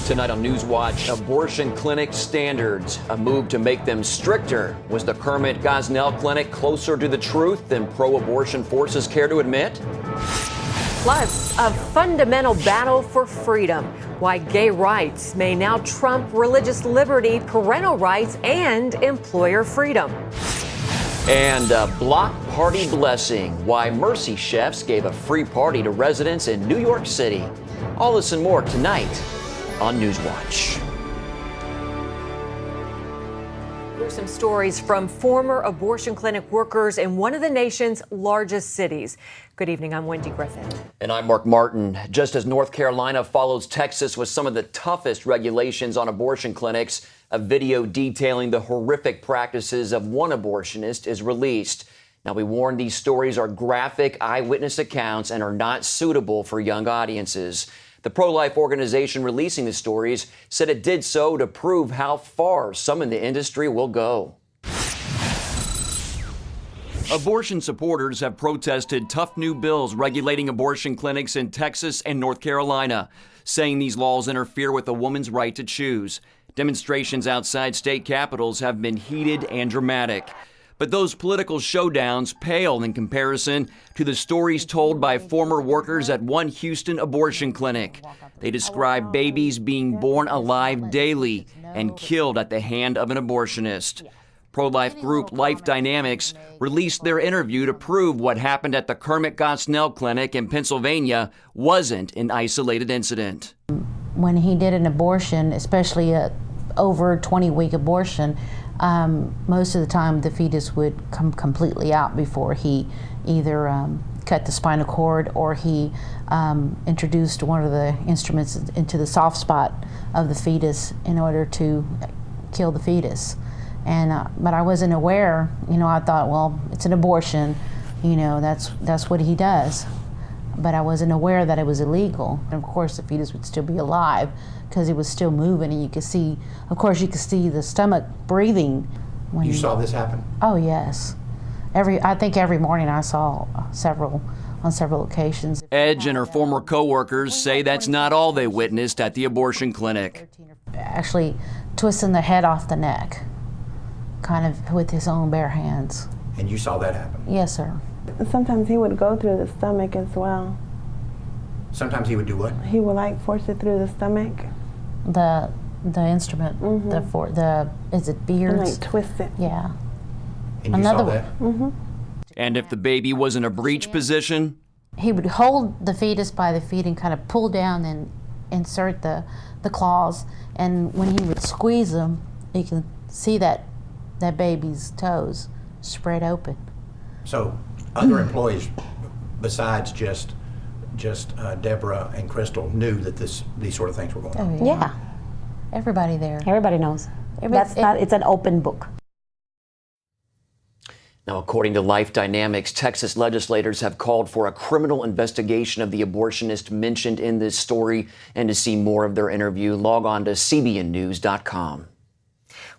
Tonight on NewsWatch, abortion clinic standards. A move to make them stricter. Was the Kermit Gosnell Clinic closer to the truth than pro-abortion forces care to admit? Plus, a fundamental battle for freedom. Why gay rights may now trump religious liberty, parental rights, and employer freedom. And a block party blessing. Why Mercy Chefs gave a free party to residents in New York City. All this and more tonight on NewsWatch. Here's some stories from former abortion clinic workers in one of the nation's largest cities. Good evening, I'm Wendy Griffin. And I'm Mark Martin. Just as North Carolina follows Texas with some of the toughest regulations on abortion clinics, a video detailing the horrific practices of one abortionist is released. Now, we warn these stories are graphic eyewitness accounts and are not suitable for young audiences. The pro-life organization releasing the stories said it did so to prove how far some in the industry will go. Abortion supporters have protested tough new bills regulating abortion clinics in Texas and North Carolina, saying these laws interfere with a woman's right to choose. Demonstrations outside state capitals have been heated and dramatic. But those political showdowns pale in comparison to the stories told by former workers at one Houston abortion clinic. They describe babies being born alive daily and killed at the hand of an abortionist. Pro-life group Life Dynamics released their interview to prove what happened at the Kermit Gosnell Clinic in Pennsylvania wasn't an isolated incident. When he did an abortion, especially a over 20-week abortion, most of the time the fetus would come completely out before he either cut the spinal cord or he introduced one of the instruments into the soft spot of the fetus in order to kill the fetus. And but I wasn't aware. I thought, well, it's an abortion. That's what he does. But I wasn't aware that it was illegal. And of course, the fetus would still be alive because it was still moving, and you could see, the stomach breathing. You saw this happen? Oh yes, I think every morning I saw on several occasions. Edge and her former co-workers say that's not all they witnessed at the abortion clinic. Actually, twisting the head off the neck, kind of with his own bare hands. And you saw that happen? Yes, sir. Sometimes he would go through the stomach as well. Sometimes he would do what? He would force it through the stomach. The instrument, is it beards? And twist it. Yeah. And you saw that? And if the baby was in a breech position? He would hold the fetus by the feet and kind of pull down and insert the claws. And when he would squeeze them, you can see that baby's toes spread open. So other employees besides just Deborah and Crystal knew that these sort of things were going on? Oh, yeah. Everybody there. Everybody knows. It's an open book. Now, according to Life Dynamics, Texas legislators have called for a criminal investigation of the abortionist mentioned in this story. And to see more of their interview, log on to CBNNews.com.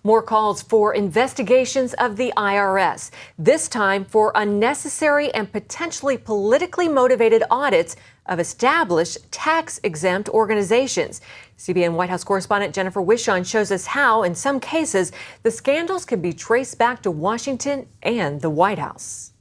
More calls for investigations of the IRS, this time for unnecessary and potentially politically motivated audits of established tax-exempt organizations. CBN White House correspondent Jennifer Wishon shows us how, in some cases, the scandals can be traced back to Washington and the White House.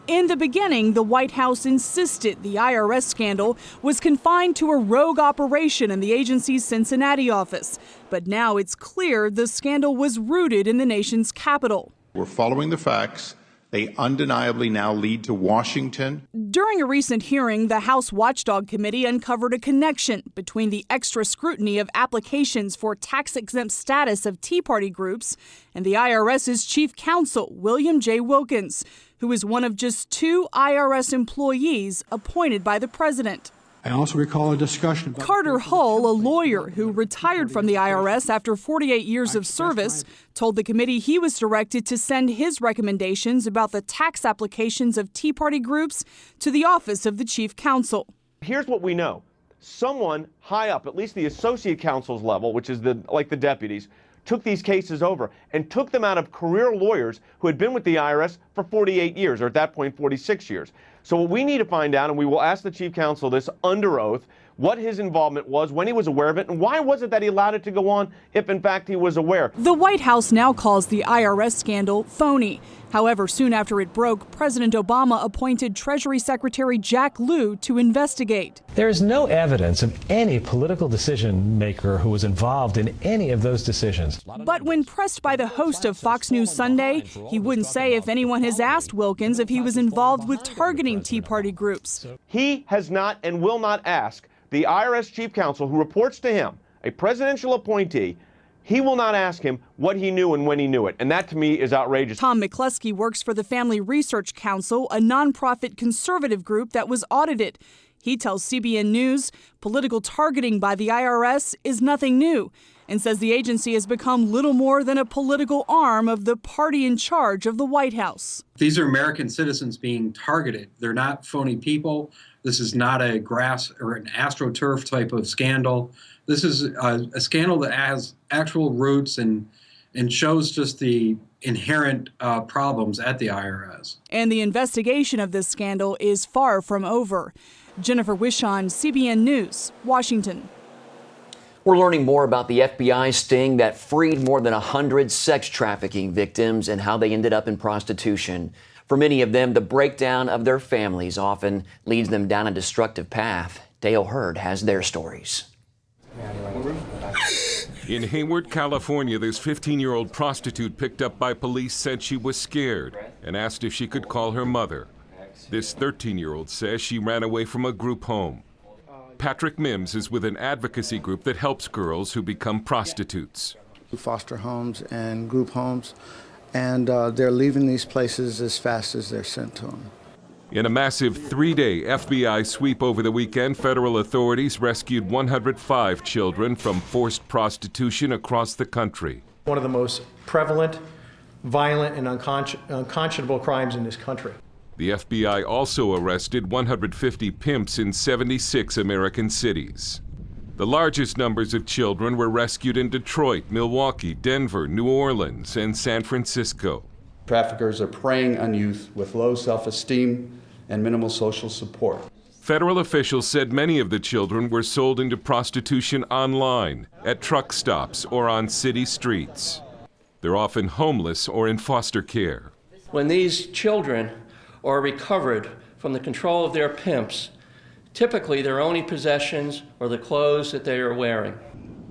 In the beginning, the White House insisted the IRS scandal was confined to a rogue operation in the agency's Cincinnati office. But now it's clear the scandal was rooted in the nation's capital. We're following the facts. They undeniably now lead to Washington. During a recent hearing, the House Watchdog Committee uncovered a connection between the extra scrutiny of applications for tax-exempt status of Tea Party groups and the IRS's chief counsel, William J. Wilkins, who is one of just 2 IRS employees appointed by the president. I also recall a discussion about Carter Hull, a lawyer who retired from the IRS after 48 years of service, told the committee he was directed to send his recommendations about the tax applications of Tea Party groups to the office of the chief counsel. Here's what we know. Someone high up, at least the associate counsel's level, which is the deputies, took these cases over and took them out of career lawyers who had been with the IRS for 48 years, or at that point 46 years. So what we need to find out, and we will ask the chief counsel this under oath, what his involvement was, when he was aware of it, and why was it that he allowed it to go on if, in fact, he was aware. The White House now calls the IRS scandal phony. However, soon after it broke, President Obama appointed Treasury Secretary Jack Lew to investigate. There is no evidence of any political decision maker who was involved in any of those decisions. But when pressed by the host of Fox News Sunday, he wouldn't say if anyone has asked Wilkins if he was involved with targeting Tea Party groups. He has not and will not ask the IRS chief counsel, who reports to him, a presidential appointee. He will not ask him what he knew and when he knew it. And that, to me, is outrageous. Tom McCluskey works for the Family Research Council, a nonprofit conservative group that was audited. He tells CBN News political targeting by the IRS is nothing new and says the agency has become little more than a political arm of the party in charge of the White House. These are American citizens being targeted. They're not phony people. This is not a grass or an AstroTurf type of scandal. This is a scandal that has actual roots and shows just the inherent problems at the IRS. And the investigation of this scandal is far from over. Jennifer Wishon, CBN News, Washington. We're learning more about the FBI sting that freed more than 100 sex trafficking victims and how they ended up in prostitution. For many of them, the breakdown of their families often leads them down a destructive path. Dale Hurd has their stories. In Hayward, California, this 15-year-old prostitute picked up by police said she was scared and asked if she could call her mother. This 13-year-old says she ran away from a group home. Patrick Mims is with an advocacy group that helps girls who become prostitutes. Foster homes and group homes, and they're leaving these places as fast as they're sent to them. In a massive 3-day FBI sweep over the weekend, federal authorities rescued 105 children from forced prostitution across the country. One of the most prevalent, violent, and unconscionable crimes in this country. The FBI also arrested 150 pimps in 76 American cities. The largest numbers of children were rescued in Detroit, Milwaukee, Denver, New Orleans, and San Francisco. Traffickers are preying on youth with low self-esteem and minimal social support. Federal officials said many of the children were sold into prostitution online, at truck stops, or on city streets. They're often homeless or in foster care. When these children are recovered from the control of their pimps, typically their only possessions are the clothes that they are wearing.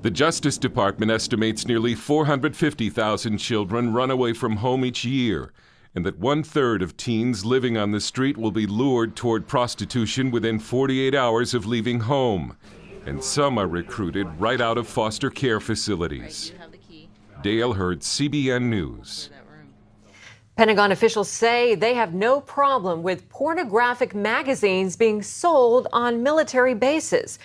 The Justice Department estimates nearly 450,000 children run away from home each year, and that 1/3 of teens living on the street will be lured toward prostitution within 48 hours of leaving home. And some are recruited right out of foster care facilities. Dale Hurd, CBN News. Pentagon officials say they have no problem with pornographic magazines being sold on military bases.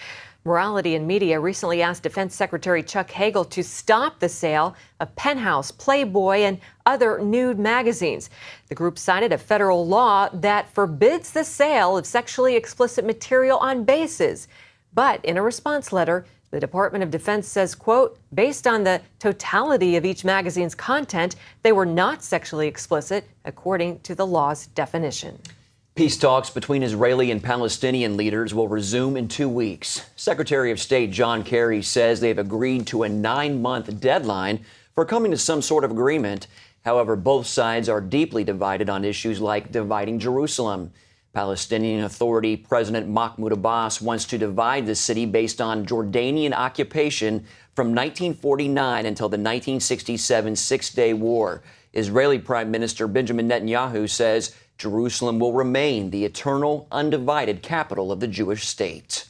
Morality and Media recently asked Defense Secretary Chuck Hagel to stop the sale of Penthouse, Playboy, and other nude magazines. The group cited a federal law that forbids the sale of sexually explicit material on bases. But in a response letter, the Department of Defense says, quote, based on the totality of each magazine's content, they were not sexually explicit, according to the law's definition. Peace talks between Israeli and Palestinian leaders will resume in 2 weeks. Secretary of State John Kerry says they've agreed to a 9-month deadline for coming to some sort of agreement. However, both sides are deeply divided on issues like dividing Jerusalem. Palestinian Authority President Mahmoud Abbas wants to divide the city based on Jordanian occupation from 1949 until the 1967 Six-Day War. Israeli Prime Minister Benjamin Netanyahu says Jerusalem will remain the eternal, undivided capital of the Jewish state.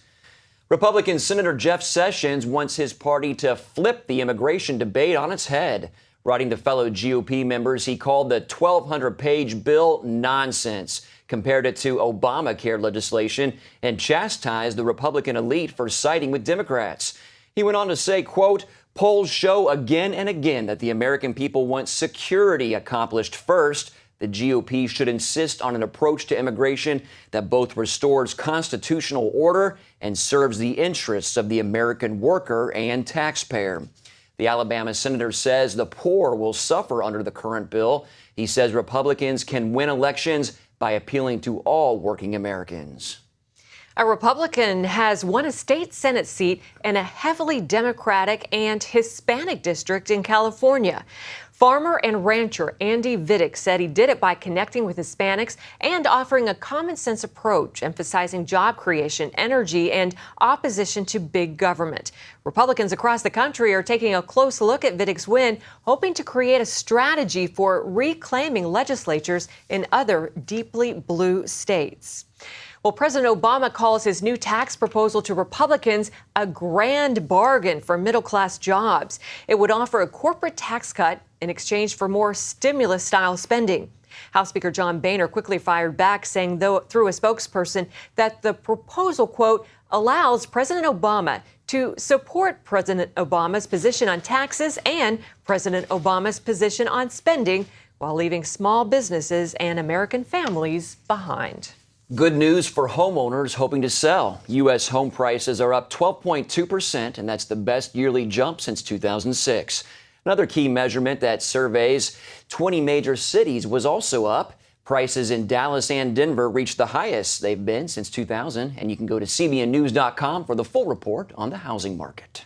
Republican Senator Jeff Sessions wants his party to flip the immigration debate on its head. Writing to fellow GOP members, he called the 1,200-page bill nonsense, compared it to Obamacare legislation, and chastised the Republican elite for siding with Democrats. He went on to say, quote, polls show again and again that the American people want security accomplished first. The GOP should insist on an approach to immigration that both restores constitutional order and serves the interests of the American worker and taxpayer. The Alabama senator says the poor will suffer under the current bill. He says Republicans can win elections by appealing to all working Americans. A Republican has won a state Senate seat in a heavily Democratic and Hispanic district in California. Farmer and rancher Andy Vidic said he did it by connecting with Hispanics and offering a common sense approach, emphasizing job creation, energy, and opposition to big government. Republicans across the country are taking a close look at Vidic's win, hoping to create a strategy for reclaiming legislatures in other deeply blue states. Well, President Obama calls his new tax proposal to Republicans a grand bargain for middle-class jobs. It would offer a corporate tax cut in exchange for more stimulus-style spending. House Speaker John Boehner quickly fired back, saying through a spokesperson that the proposal, quote, allows President Obama to support President Obama's position on taxes and President Obama's position on spending while leaving small businesses and American families behind. Good news for homeowners hoping to sell. U.S. home prices are up 12.2%, and that's the best yearly jump since 2006. Another key measurement that surveys 20 major cities was also up. Prices in Dallas and Denver reached the highest they've been since 2000, and you can go to CBNNews.com for the full report on the housing market.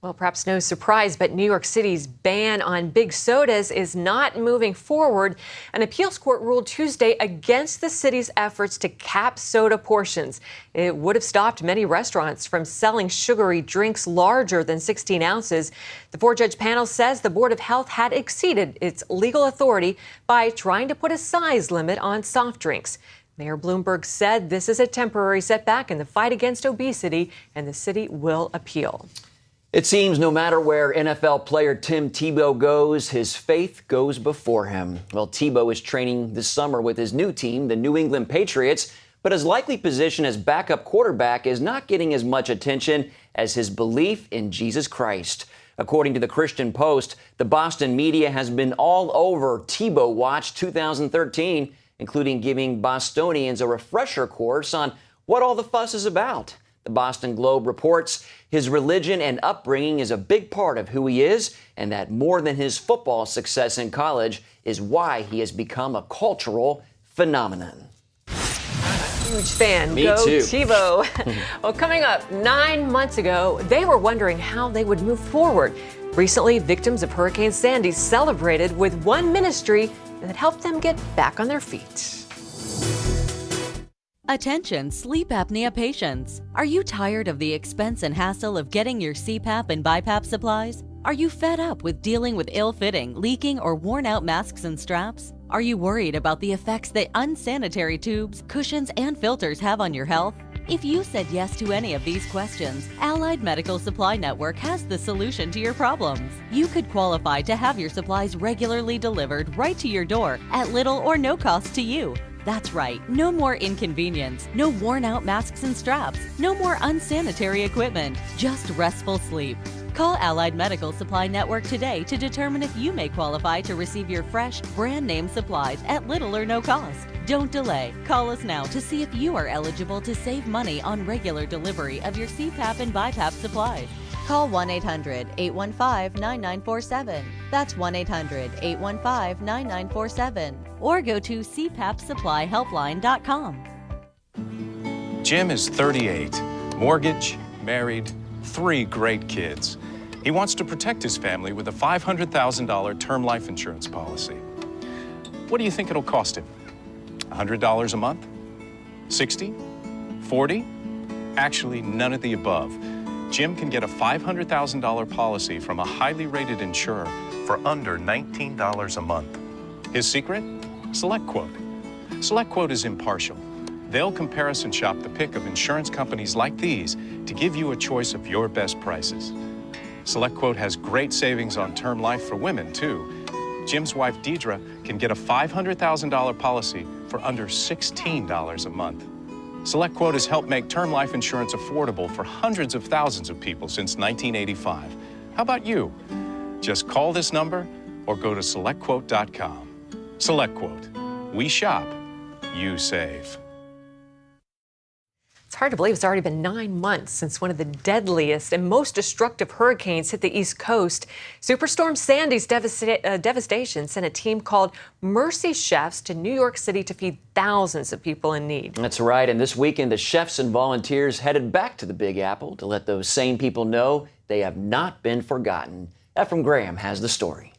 Well, perhaps no surprise, but New York City's ban on big sodas is not moving forward. An appeals court ruled Tuesday against the city's efforts to cap soda portions. It would have stopped many restaurants from selling sugary drinks larger than 16 ounces. The four-judge panel says the Board of Health had exceeded its legal authority by trying to put a size limit on soft drinks. Mayor Bloomberg said this is a temporary setback in the fight against obesity, and the city will appeal. It seems no matter where NFL player Tim Tebow goes, his faith goes before him. Well, Tebow is training this summer with his new team, the New England Patriots, but his likely position as backup quarterback is not getting as much attention as his belief in Jesus Christ. According to the Christian Post, the Boston media has been all over Tebow Watch 2013, including giving Bostonians a refresher course on what all the fuss is about. The Boston Globe reports his religion and upbringing is a big part of who he is, and that more than his football success in college is why he has become a cultural phenomenon. Huge fan. Me Go too. Tebow. Well, coming up, 9 months ago, they were wondering how they would move forward. Recently, victims of Hurricane Sandy celebrated with one ministry that helped them get back on their feet. Attention sleep apnea patients. Are you tired of the expense and hassle of getting your CPAP and BiPAP supplies? Are you fed up with dealing with ill-fitting, leaking, or worn-out masks and straps? Are you worried about the effects that unsanitary tubes, cushions, and filters have on your health? If you said yes to any of these questions, Allied Medical Supply Network has the solution to your problems. You could qualify to have your supplies regularly delivered right to your door at little or no cost to you. That's right, no more inconvenience, no worn-out masks and straps, no more unsanitary equipment, just restful sleep. Call Allied Medical Supply Network today to determine if you may qualify to receive your fresh, brand-name supplies at little or no cost. Don't delay. Call us now to see if you are eligible to save money on regular delivery of your CPAP and BiPAP supplies. Call 1-800-815-9947. That's 1-800-815-9947. Or go to cpapsupplyhelpline.com. Jim is 38, mortgage, married, 3 great kids. He wants to protect his family with a $500,000 term life insurance policy. What do you think it'll cost him? $100 a month? 60? 40? Actually, none of the above. Jim can get a $500,000 policy from a highly rated insurer for under $19 a month. His secret? SelectQuote. SelectQuote is impartial. They'll comparison shop the pick of insurance companies like these to give you a choice of your best prices. SelectQuote has great savings on term life for women, too. Jim's wife, Deidre, can get a $500,000 policy for under $16 a month. SelectQuote has helped make term life insurance affordable for hundreds of thousands of people since 1985. How about you? Just call this number or go to SelectQuote.com. SelectQuote. We shop, you save. It's hard to believe it's already been 9 months since one of the deadliest and most destructive hurricanes hit the East Coast. Superstorm Sandy's devastation sent a team called Mercy Chefs to New York City to feed thousands of people in need. That's right. And this weekend, the chefs and volunteers headed back to the Big Apple to let those same people know they have not been forgotten. Ephraim Graham has the story.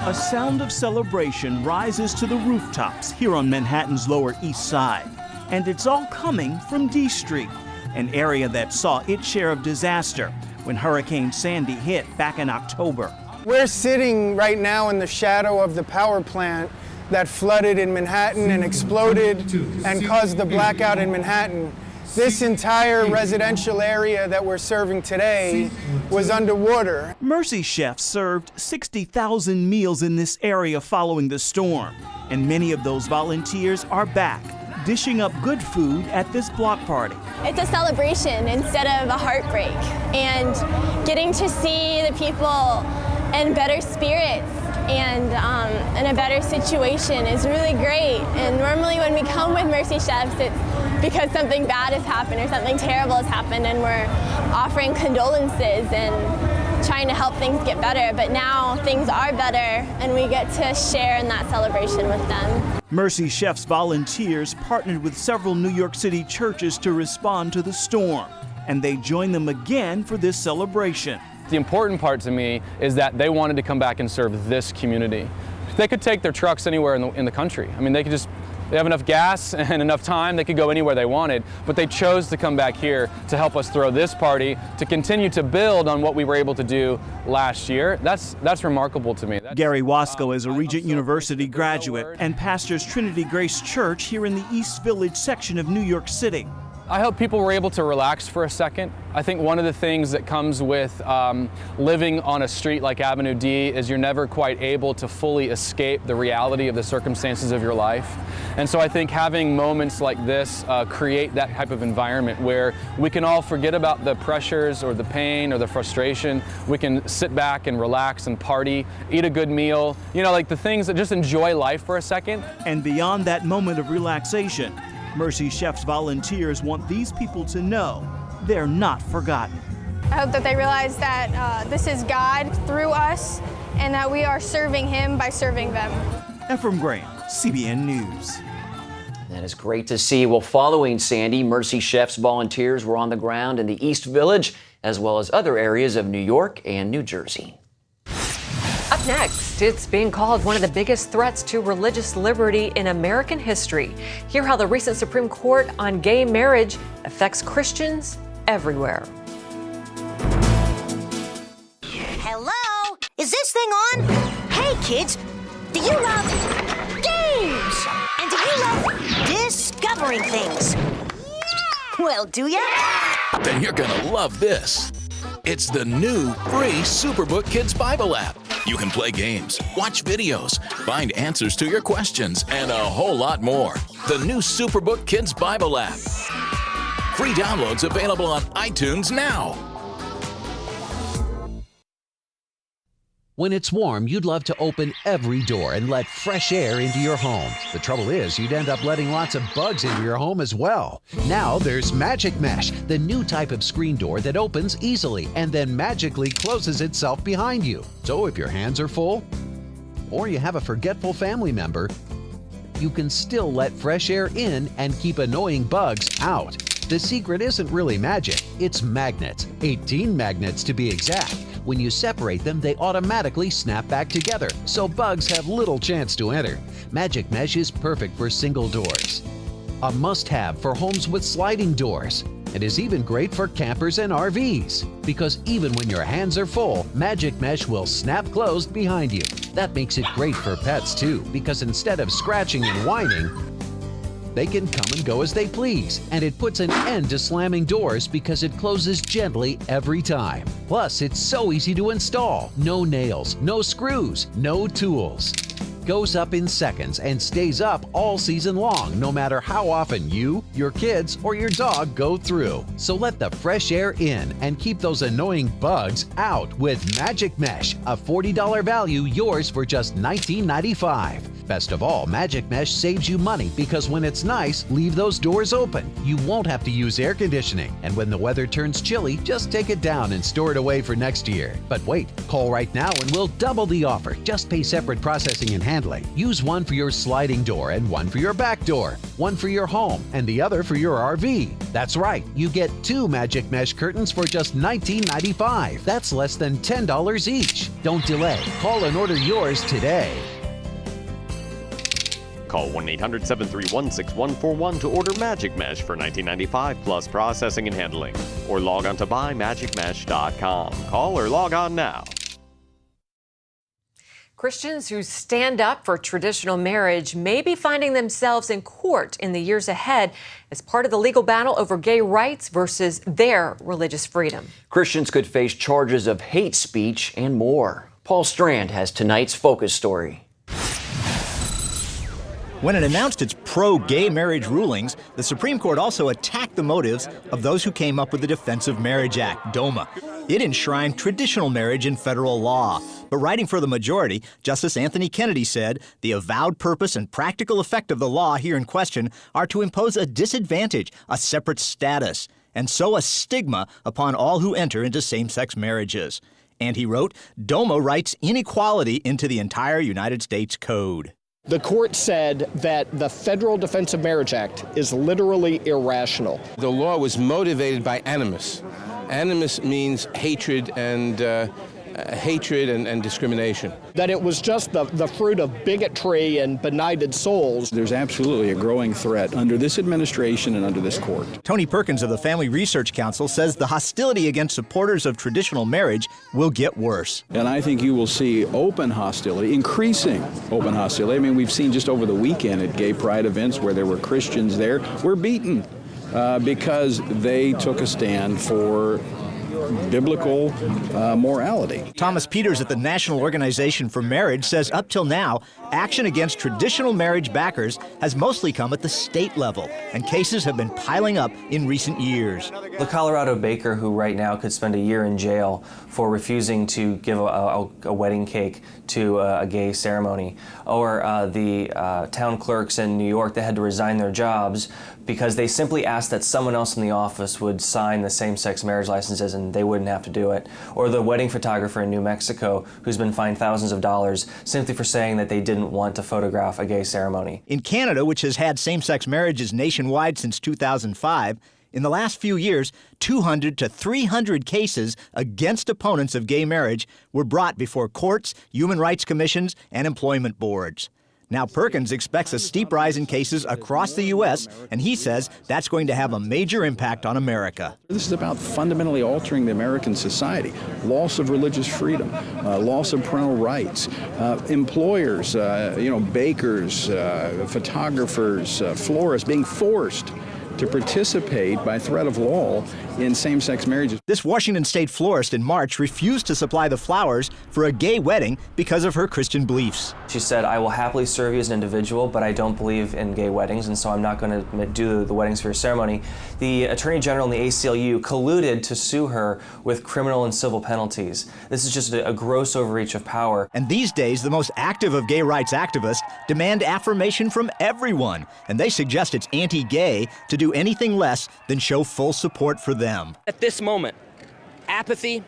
A sound of celebration rises to the rooftops here on Manhattan's Lower East Side. And it's all coming from D Street, an area that saw its share of disaster when Hurricane Sandy hit back in October. We're sitting right now in the shadow of the power plant that flooded in Manhattan and exploded and caused the blackout in Manhattan. This entire residential area that we're serving today was underwater. Mercy Chefs served 60,000 meals in this area following the storm, and many of those volunteers are back, dishing up good food at this block party. It's a celebration instead of a heartbreak, and getting to see the people in better spirits and in a better situation is really great. And normally when we come with Mercy Chefs, it's because something bad has happened or something terrible has happened, and we're offering condolences and trying to help things get better. But now things are better, and we get to share in that celebration with them. Mercy Chefs volunteers partnered with several New York City churches to respond to the storm, and they joined them again for this celebration. The important part to me is that they wanted to come back and serve this community. They could take their trucks anywhere in the country. I mean, they have enough gas and enough time, they could go anywhere they wanted, but they chose to come back here to help us throw this party, to continue to build on what we were able to do last year. That's remarkable to me. Gary Wasco is a Regent University graduate and pastors Trinity Grace Church here in the East Village section of New York City. I hope people were able to relax for a second. I think one of the things that comes with living on a street like Avenue D is you're never quite able to fully escape the reality of the circumstances of your life. And so I think having moments like this create that type of environment where we can all forget about the pressures or the pain or the frustration. We can sit back and relax and party, eat a good meal, like the things that just enjoy life for a second. And beyond that moment of relaxation, Mercy Chefs volunteers want these people to know they're not forgotten. I hope that they realize that this is God through us and that we are serving Him by serving them. Ephraim Graham, CBN News. That is great to see. Well, following Sandy, Mercy Chefs volunteers were on the ground in the East Village, as well as other areas of New York and New Jersey. Up next, it's being called one of the biggest threats to religious liberty in American history. Hear how the recent Supreme Court on gay marriage affects Christians everywhere. Hello? Is this thing on? Hey, kids, do you love games? And do you love discovering things? Well, do ya? Then you're gonna love this. It's the new free Superbook Kids Bible app. You can play games, watch videos, find answers to your questions, and a whole lot more. The new Superbook Kids Bible app. Free downloads available on iTunes now. When it's warm, you'd love to open every door and let fresh air into your home. The trouble is, you'd end up letting lots of bugs into your home as well. Now there's Magic Mesh, the new type of screen door that opens easily and then magically closes itself behind you. So if your hands are full, or you have a forgetful family member, you can still let fresh air in and keep annoying bugs out. The secret isn't really magic, it's magnets. 18 magnets to be exact. When you separate them, they automatically snap back together, so bugs have little chance to enter. Magic Mesh is perfect for single doors. A must-have for homes with sliding doors. It is even great for campers and RVs, because even when your hands are full, Magic Mesh will snap closed behind you. That makes it great for pets too, because instead of scratching and whining, they can come and go as they please, and it puts an end to slamming doors because it closes gently every time. Plus, it's so easy to install. No nails, no screws, no tools. Goes up in seconds and stays up all season long, no matter how often you, your kids, or your dog go through. So let the fresh air in and keep those annoying bugs out with Magic Mesh, a $40 value, yours for just $19.95. Best of all, Magic Mesh saves you money because when it's nice, leave those doors open. You won't have to use air conditioning. And when the weather turns chilly, just take it down and store it away for next year. But wait, call right now and we'll double the offer. Just pay separate processing and handling. Use one for your sliding door and one for your back door. One for your home and the other for your RV. That's right, you get 2 Magic Mesh curtains for just $19.95. That's less than $10 each. Don't delay. Call and order yours today. Call 1-800-731-6141 to order Magic Mesh for $19.95 plus processing and handling. Or log on to buymagicmesh.com. Call or log on now. Christians who stand up for traditional marriage may be finding themselves in court in the years ahead as part of the legal battle over gay rights versus their religious freedom. Christians could face charges of hate speech and more. Paul Strand has tonight's focus story. When it announced its pro-gay marriage rulings, the Supreme Court also attacked the motives of those who came up with the Defense of Marriage Act, DOMA. It enshrined traditional marriage in federal law. But writing for the majority, Justice Anthony Kennedy said the avowed purpose and practical effect of the law here in question are to impose a disadvantage, a separate status, and so a stigma upon all who enter into same-sex marriages. And he wrote, DOMA writes inequality into the entire United States Code. The court said that the Federal Defense of Marriage Act is literally irrational. The law was motivated by animus. Animus means hatred and discrimination. That it was just the fruit of bigotry and benighted souls. There's absolutely a growing threat under this administration and under this court. Tony Perkins of the Family Research Council says the hostility against supporters of traditional marriage will get worse. And I think you will see open hostility, increasing open hostility. I mean, we've seen just over the weekend at gay pride events where there were Christians there were beaten because they took a stand for biblical morality. Thomas Peters at the National Organization for Marriage says up till now, action against traditional marriage backers has mostly come at the state level, and cases have been piling up in recent years. The Colorado baker who right now could spend a year in jail for refusing to give a wedding cake to a gay ceremony, or the town clerks in New York that had to resign their jobs because they simply asked that someone else in the office would sign the same-sex marriage licenses and they wouldn't have to do it. Or the wedding photographer in New Mexico who's been fined thousands of dollars simply for saying that they didn't want to photograph a gay ceremony. In Canada, which has had same-sex marriages nationwide since 2005, in the last few years, 200 to 300 cases against opponents of gay marriage were brought before courts, human rights commissions, and employment boards. Now, Perkins expects a steep rise in cases across the U.S., and he says that's going to have a major impact on America. This is about fundamentally altering the American society. Loss of religious freedom, loss of parental rights, employers, bakers, photographers, florists being forced to participate by threat of law in same-sex marriages. This Washington State florist in March refused to supply the flowers for a gay wedding because of her Christian beliefs. She said, I will happily serve you as an individual, but I don't believe in gay weddings, and so I'm not going to do the weddings for your ceremony. The Attorney General and the ACLU colluded to sue her with criminal and civil penalties. This is just a gross overreach of power. And these days, the most active of gay rights activists demand affirmation from everyone, and they suggest it's anti-gay to do anything less than show full support for them. At this moment, apathy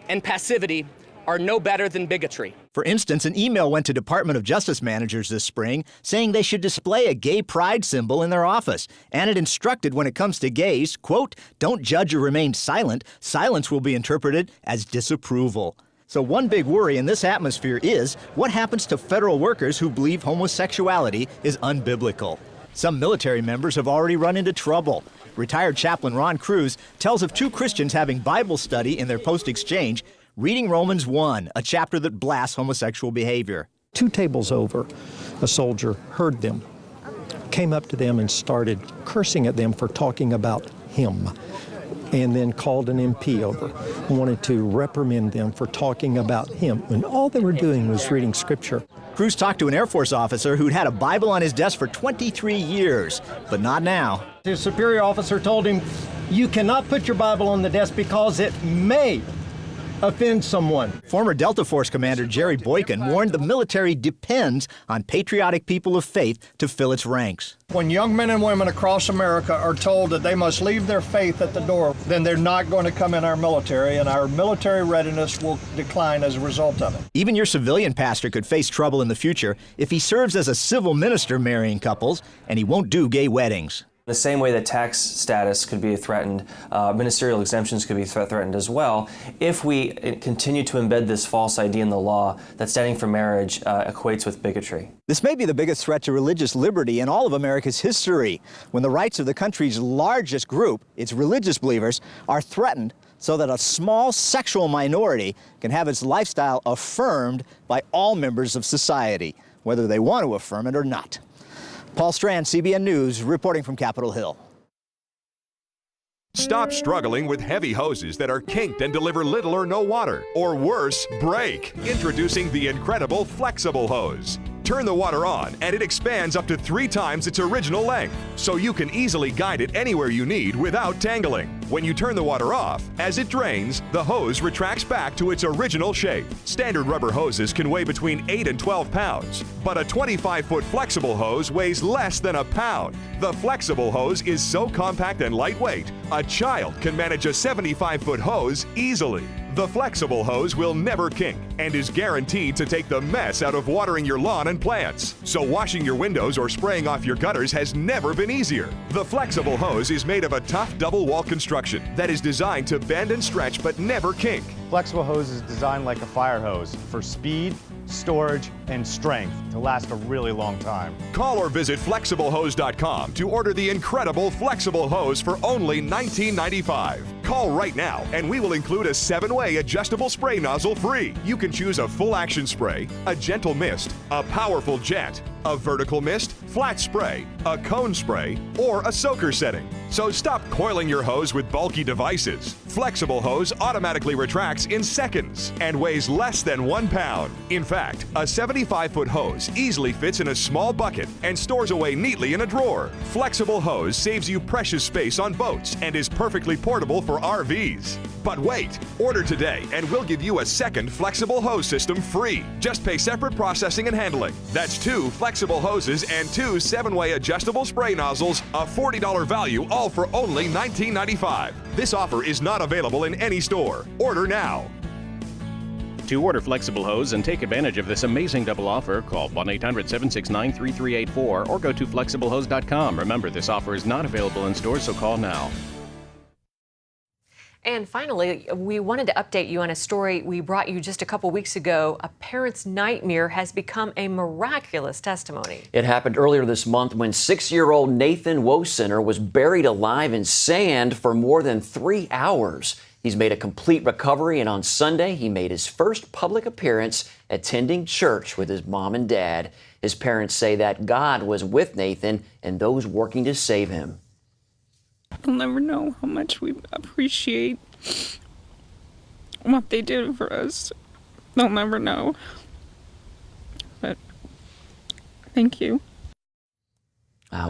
and passivity are no better than bigotry. For instance, an email went to Department of Justice managers this spring saying they should display a gay pride symbol in their office. And it instructed when it comes to gays, quote, don't judge or remain silent. Silence will be interpreted as disapproval. So one big worry in this atmosphere is what happens to federal workers who believe homosexuality is unbiblical. Some military members have already run into trouble. Retired chaplain Ron Cruz tells of 2 Christians having Bible study in their post-exchange, reading Romans 1, a chapter that blasts homosexual behavior. 2 tables over, a soldier heard them, came up to them and started cursing at them for talking about him, and then called an MP over, wanted to reprimand them for talking about him, when all they were doing was reading scripture. Cruz talked to an Air Force officer who'd had a Bible on his desk for 23 years, but not now. His superior officer told him, you cannot put your Bible on the desk because it may offend someone. Former Delta Force Commander Jerry Boykin warned the military depends on patriotic people of faith to fill its ranks. When young men and women across America are told that they must leave their faith at the door, then they're not going to come in our military, and our military readiness will decline as a result of it. Even your civilian pastor could face trouble in the future if he serves as a civil minister marrying couples, and he won't do gay weddings. The same way that tax status could be threatened, ministerial exemptions could be threatened as well, if we continue to embed this false idea in the law that standing for marriage equates with bigotry. This may be the biggest threat to religious liberty in all of America's history, when the rights of the country's largest group, its religious believers, are threatened so that a small sexual minority can have its lifestyle affirmed by all members of society, whether they want to affirm it or not. Paul Strand, CBN News, reporting from Capitol Hill. Stop struggling with heavy hoses that are kinked and deliver little or no water, or worse, break. Introducing the incredible flexible hose. Turn the water on and it expands up to 3 times its original length, so you can easily guide it anywhere you need without tangling. When you turn the water off, as it drains, the hose retracts back to its original shape. Standard rubber hoses can weigh between 8 and 12 pounds, but a 25-foot flexible hose weighs less than a pound. The flexible hose is so compact and lightweight, a child can manage a 75-foot hose easily. The flexible hose will never kink and is guaranteed to take the mess out of watering your lawn and plants. So washing your windows or spraying off your gutters has never been easier. The flexible hose is made of a tough double wall construction that is designed to bend and stretch but never kink. Flexible hose is designed like a fire hose for speed, storage, and strength to last a really long time. Call or visit flexiblehose.com to order the incredible flexible hose for only $19.95. Call right now and we will include a 7-way adjustable spray nozzle free. You can choose a full action spray, a gentle mist, a powerful jet, a vertical mist, flat spray, a cone spray, or a soaker setting. So stop coiling your hose with bulky devices. Flexible hose automatically retracts in seconds and weighs less than 1 pound. In fact, a 75-foot hose easily fits in a small bucket and stores away neatly in a drawer. Flexible hose saves you precious space on boats and is perfectly portable for RVs. But wait, order today and we'll give you a second flexible hose system free. Just pay separate processing and handling. That's 2 flexible hoses and 2 7-way adjustable spray nozzles, a $40 value, all for only $19.95. This offer is not available in any store. Order now. To order flexible hose and take advantage of this amazing double offer, call 1-800-769-3384 or go to flexiblehose.com. Remember, this offer is not available in stores, so call now. And finally, we wanted to update you on a story we brought you just a couple weeks ago. A parent's nightmare has become a miraculous testimony. It happened earlier this month when 6-year-old Nathan Wosener was buried alive in sand for more than 3 hours. He's made a complete recovery, and on Sunday, he made his first public appearance attending church with his mom and dad. His parents say that God was with Nathan and those working to save him. They'll never know how much we appreciate what they did for us. They'll never know. But thank you.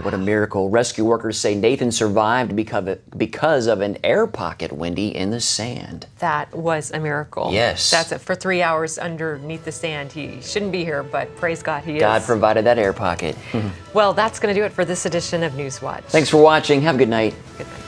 What a miracle. Rescue workers say Nathan survived because of an air pocket, Wendy, in the sand. That was a miracle. Yes. That's it. For 3 hours underneath the sand. He shouldn't be here, but praise God he is. God provided that air pocket. Well, that's going to do it for this edition of Newswatch. Thanks for watching. Have a good night. Good night.